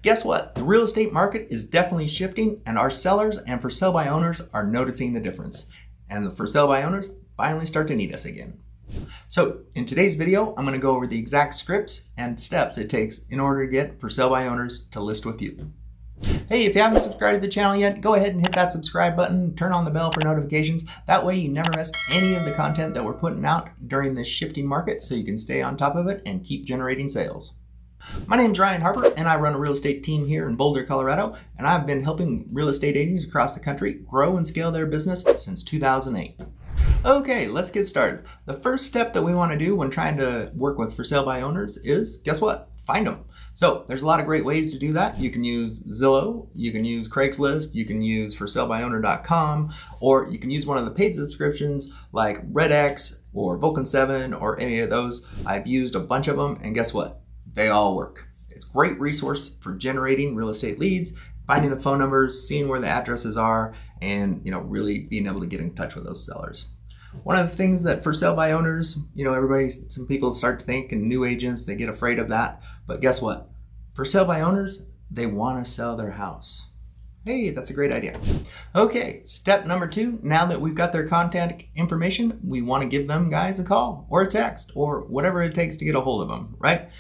Guess what? The real estate market is definitely shifting, and our sellers and for sale by owners are noticing the difference. And the for sale by owners finally start to need us again. So in today's video, I'm going to go over the exact scripts and steps it takes in order to get for sale by owners to list with you. Hey, if you haven't subscribed to the channel yet, go ahead and hit that subscribe button, turn on the bell for notifications. That way you never miss any of the content that we're putting out during this shifting market, so you can stay on top of it and keep generating sales. My name's Ryan Harper, and I run a real estate team here in Boulder, Colorado, and I've been helping real estate agents across the country grow and scale their business since 2008. Okay, let's get started. The first step that we want to do when trying to work with for sale by owners is, guess what? Find them. So there's a lot of great ways to do that. You can use Zillow, you can use Craigslist, you can use forsalebyowner.com, or you can use one of the paid subscriptions like RedX or Vulcan 7 or any of those. I've used a bunch of them, and guess what? They all work. It's a great resource for generating real estate leads, finding the phone numbers, seeing where the addresses are, and really being able to get in touch with those sellers. One of the things that for sale by owners, some people start to think, and new agents, they get afraid of that. But guess what? For sale by owners, they want to sell their house. Hey, that's a great idea. Okay, step number 2, now that we've got their contact information, we want to give them guys a call or a text or whatever it takes to get a hold of them, right?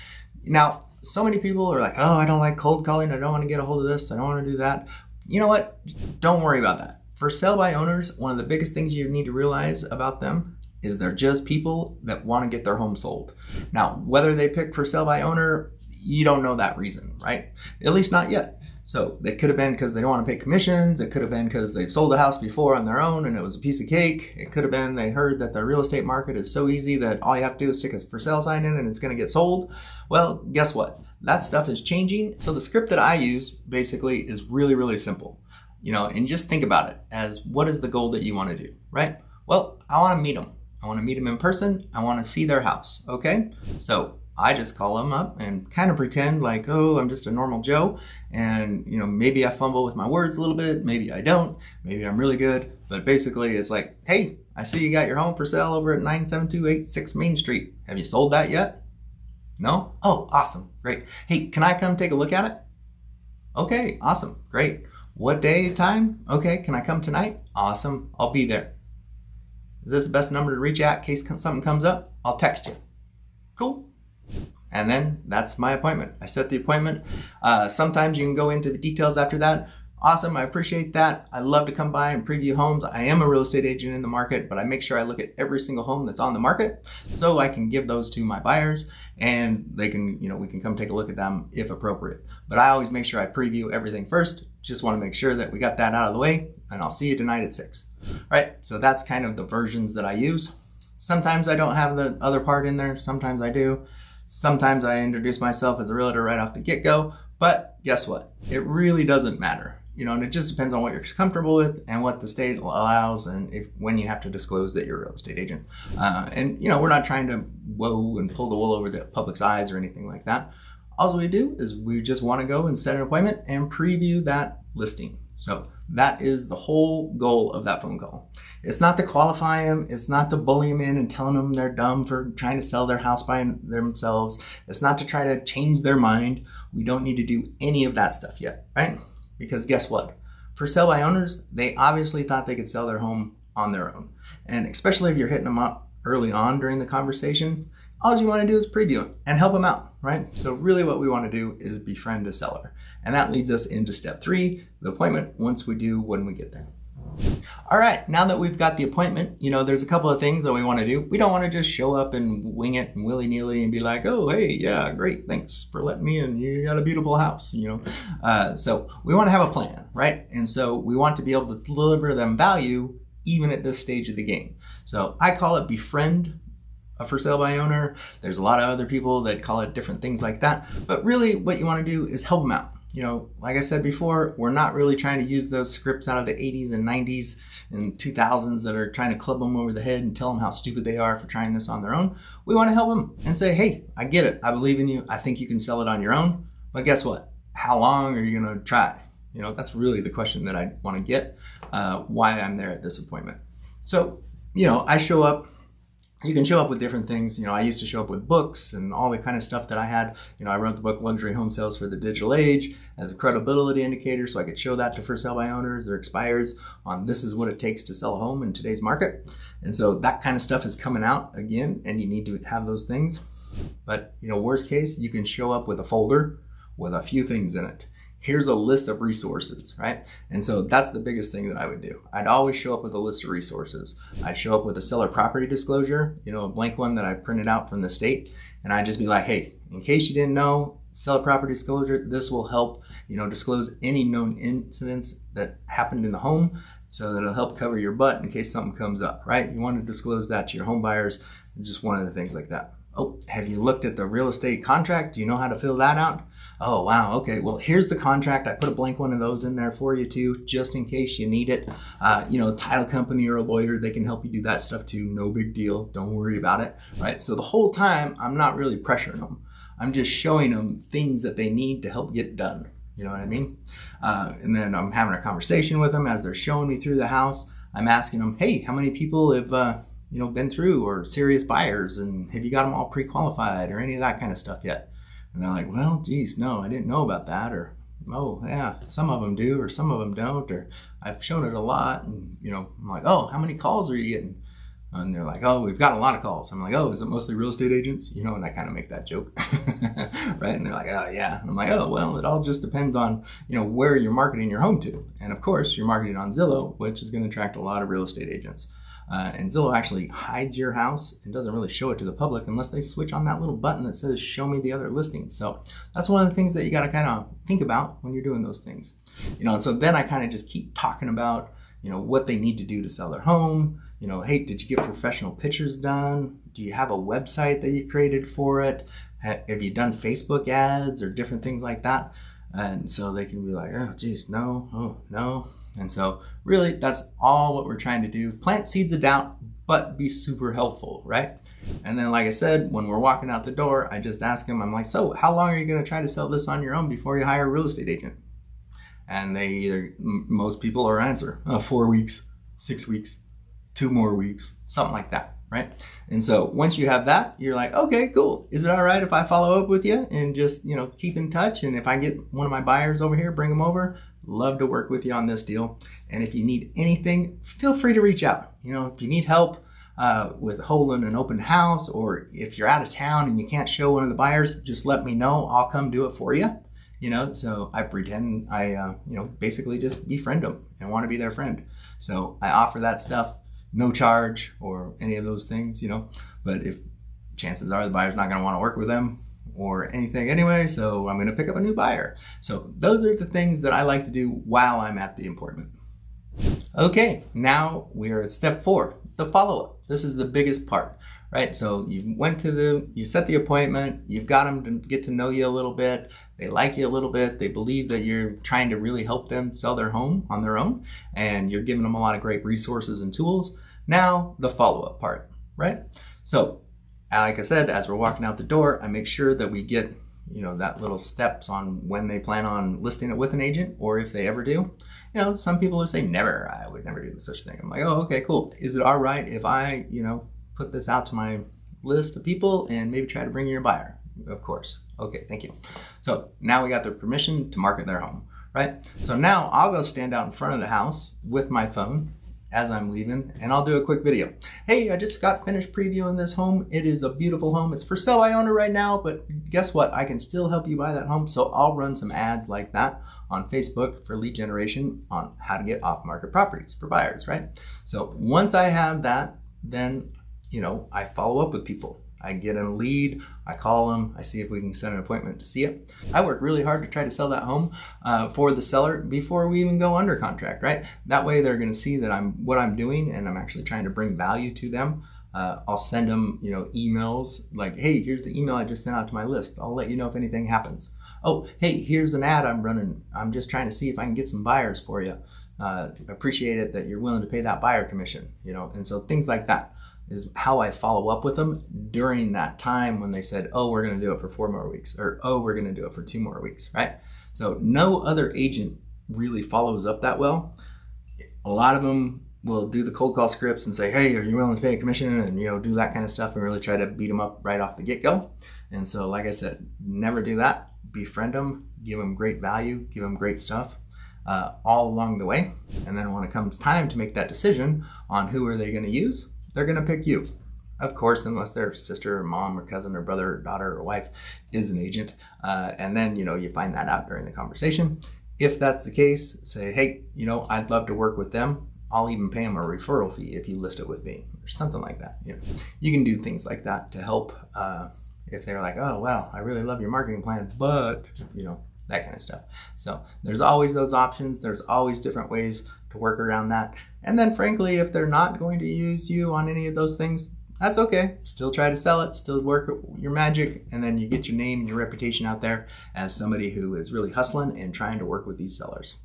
Now, so many people are like, oh, I don't like cold calling. I don't want to get a hold of this. I don't want to do that. You know what? Don't worry about that. For sale by owners, one of the biggest things you need to realize about them is they're just people that want to get their home sold. Now, whether they pick for sale by owner, you don't know that reason, right? At least not yet. So they could have been because they don't want to pay commissions. It could have been because they've sold a house before on their own and it was a piece of cake. It could have been they heard that the real estate market is so easy that all you have to do is stick a for sale sign in and it's going to get sold. Well, guess what? That stuff is changing. So the script that I use basically is really, really simple. And just think about it as what is the goal that you want to do, right? Well, I want to meet them. I want to meet them in person. I want to see their house, okay? So I just call them up and kind of pretend like, oh, I'm just a normal Joe. And, maybe I fumble with my words a little bit. Maybe I don't. Maybe I'm really good. But basically it's like, hey, I see you got your home for sale over at 97286 Main Street. Have you sold that yet? No? Oh, awesome. Great. Hey, can I come take a look at it? Okay, awesome. Great. What day, time? Okay, can I come tonight? Awesome. I'll be there. Is this the best number to reach at in case something comes up? I'll text you. Cool. And then that's my appointment. I set the appointment. Sometimes you can go into the details after that. Awesome. I appreciate that. I love to come by and preview homes. I am a real estate agent in the market, but I make sure I look at every single home that's on the market so I can give those to my buyers and they can, we can come take a look at them if appropriate. But I always make sure I preview everything first. Just want to make sure that we got that out of the way, and I'll see you tonight at 6. All right. So that's kind of the versions that I use. Sometimes I don't have the other part in there. Sometimes I do. Sometimes I introduce myself as a realtor right off the get-go, but guess what? It really doesn't matter. And it just depends on what you're comfortable with and what the state allows and when you have to disclose that you're a real estate agent. We're not trying to and pull the wool over the public's eyes or anything like that. All we do is we just want to go and set an appointment and preview that listing. So that is the whole goal of that phone call. It's not to qualify them. It's not to bully them in and telling them they're dumb for trying to sell their house by themselves. It's not to try to change their mind. We don't need to do any of that stuff yet, right? Because guess what? For sale by owners, they obviously thought they could sell their home on their own. And especially if you're hitting them up early on during the conversation, all you want to do is preview it and help them out, right? So really what we want to do is befriend a seller. And that leads us into step 3, the appointment, when we get there. All right, now that we've got the appointment, there's a couple of things that we want to do. We don't want to just show up and wing it and willy-nilly and be like, oh, hey, yeah, great, thanks for letting me in. You got a beautiful house, So we want to have a plan, right? And so we want to be able to deliver them value even at this stage of the game. So I call it befriend a for sale by owner. There's a lot of other people that call it different things like that. But really what you want to do is help them out. Like I said before, we're not really trying to use those scripts out of the 80s and 90s and 2000s that are trying to club them over the head and tell them how stupid they are for trying this on their own. We want to help them and say, hey, I get it. I believe in you. I think you can sell it on your own. But guess what? How long are you going to try? That's really the question that I want to get, why I'm there at this appointment. So, I show up you can show up with different things. I used to show up with books and all the kind of stuff that I had. I wrote the book Luxury Home Sales for the Digital Age as a credibility indicator, so I could show that to for sale by owners or expires on this is what it takes to sell a home in today's market. And so that kind of stuff is coming out again, and you need to have those things. But worst case, you can show up with a folder with a few things in it. Here's a list of resources, right? And so that's the biggest thing that I would do. I'd always show up with a list of resources. I'd show up with a seller property disclosure, a blank one that I printed out from the state. And I'd just be like, hey, in case you didn't know, seller property disclosure, this will help, disclose any known incidents that happened in the home, so that it'll help cover your butt in case something comes up, right? You want to disclose that to your home buyers, just one of the things like that. Oh, have you looked at the real estate contract? Do you know how to fill that out? Oh, wow. Okay. Well, here's the contract. I put a blank one of those in there for you too, just in case you need it. Title company or a lawyer, they can help you do that stuff too. No big deal. Don't worry about it. Right. So the whole time I'm not really pressuring them. I'm just showing them things that they need to help get done. You know what I mean? And then I'm having a conversation with them as they're showing me through the house. I'm asking them, hey, how many people have, been through or serious buyers, and have you got them all pre-qualified or any of that kind of stuff yet? And they're like, well, geez, no, I didn't know about that. Or, oh, yeah, some of them do, or some of them don't, or I've shown it a lot. And, I'm like, oh, how many calls are you getting? And they're like, oh, we've got a lot of calls. I'm like, oh, is it mostly real estate agents? And I kind of make that joke, right? And they're like, oh, yeah. And I'm like, oh, well, it all just depends on, where you're marketing your home to. And of course, you're marketing on Zillow, which is going to attract a lot of real estate agents. And Zillow actually hides your house and doesn't really show it to the public unless they switch on that little button that says show me the other listings. So that's one of the things that you got to kind of think about when you're doing those things. And so then I kind of just keep talking about, what they need to do to sell their home. Hey, did you get professional pictures done? Do you have a website that you created for it? Have you done Facebook ads or different things like that? And so they can be like, oh, geez, no, oh, no. And so really, that's all what we're trying to do. Plant seeds of doubt, but be super helpful, right? And then, like I said, when we're walking out the door, I just ask them, I'm like, so how long are you going to try to sell this on your own before you hire a real estate agent? And they either, most people are answer, 4 weeks, 6 weeks, 2 more weeks, something like that, right? And so once you have that, you're like, okay, cool. Is it all right if I follow up with you and just, keep in touch? And if I get one of my buyers over here, bring them over. Love to work with you on this deal. And if you need anything, feel free to reach out. If you need help with holding an open house, or if you're out of town and you can't show one of the buyers, just let me know. I'll come do it for you. So I pretend I, basically just befriend them and want to be their friend. So I offer that stuff, no charge or any of those things, but if chances are the buyer's not going to want to work with them or anything anyway, so I'm going to pick up a new buyer. So those are the things that I like to do while I'm at the appointment. Okay, now we are at step 4, the follow-up. This is the biggest part, right? So you set the appointment, you've got them to get to know you a little bit, they like you a little bit, they believe that you're trying to really help them sell their home on their own, and you're giving them a lot of great resources and tools. Now, the follow-up part, right? So, like I said, as we're walking out the door, I make sure that we get, that little steps on when they plan on listing it with an agent, or if they ever do. Some people will say, never, I would never do such a thing. I'm like, oh, okay, cool. Is it all right if I, put this out to my list of people and maybe try to bring you a buyer? Of course. Okay, thank you. So now we got their permission to market their home, right? So now I'll go stand out in front of the house with my phone as I'm leaving, and I'll do a quick video. Hey, I just got finished previewing this home. It is a beautiful home. It's for sale by owner right now, but guess what? I can still help you buy that home. So I'll run some ads like that on Facebook for lead generation on how to get off-market properties for buyers, right? So once I have that, then, I follow up with people. I get a lead, I call them, I see if we can set an appointment to see it. I work really hard to try to sell that home for the seller before we even go under contract, right? That way they're gonna see that what I'm doing, and I'm actually trying to bring value to them. I'll send them, emails like, hey, here's the email I just sent out to my list. I'll let you know if anything happens. Oh, hey, here's an ad I'm running. I'm just trying to see if I can get some buyers for you. Appreciate it that you're willing to pay that buyer commission, and so things like that is how I follow up with them during that time when they said, oh, we're going to do it for 4 more weeks, or, oh, we're going to do it for 2 more weeks, right? So no other agent really follows up that well. A lot of them we'll do the cold call scripts and say, hey, are you willing to pay a commission? And, do that kind of stuff and really try to beat them up right off the get-go. And so, like I said, never do that. Befriend them, give them great value, give them great stuff all along the way. And then when it comes time to make that decision on who are they going to use, they're going to pick you. Of course, unless their sister or mom or cousin or brother or daughter or wife is an agent. And then, you find that out during the conversation. If that's the case, say, hey, I'd love to work with them. I'll even pay them a referral fee if you list it with me or something like that. You can do things like that to help if they're like, oh, wow, I really love your marketing plan, but, that kind of stuff. So there's always those options. There's always different ways to work around that. And then frankly, if they're not going to use you on any of those things, that's okay. Still try to sell it, still work your magic, and then you get your name and your reputation out there as somebody who is really hustling and trying to work with these sellers.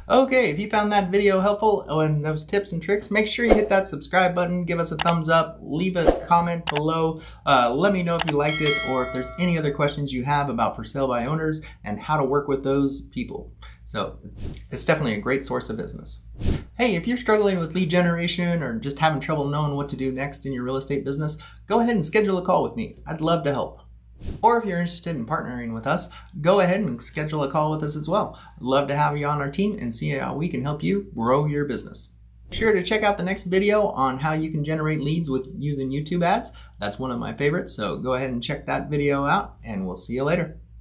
Okay, if you found that video helpful and those tips and tricks, make sure you hit that subscribe button, give us a thumbs up, leave a comment below. Let me know if you liked it or if there's any other questions you have about for sale by owners and how to work with those people. So it's definitely a great source of business. Hey, if you're struggling with lead generation or just having trouble knowing what to do next in your real estate business, go ahead and schedule a call with me. I'd love to help. Or if you're interested in partnering with us, go ahead and schedule a call with us as well. I'd love to have you on our team and see how we can help you grow your business. Be sure to check out the next video on how you can generate leads with using YouTube ads. That's one of my favorites, so go ahead and check that video out and we'll see you later.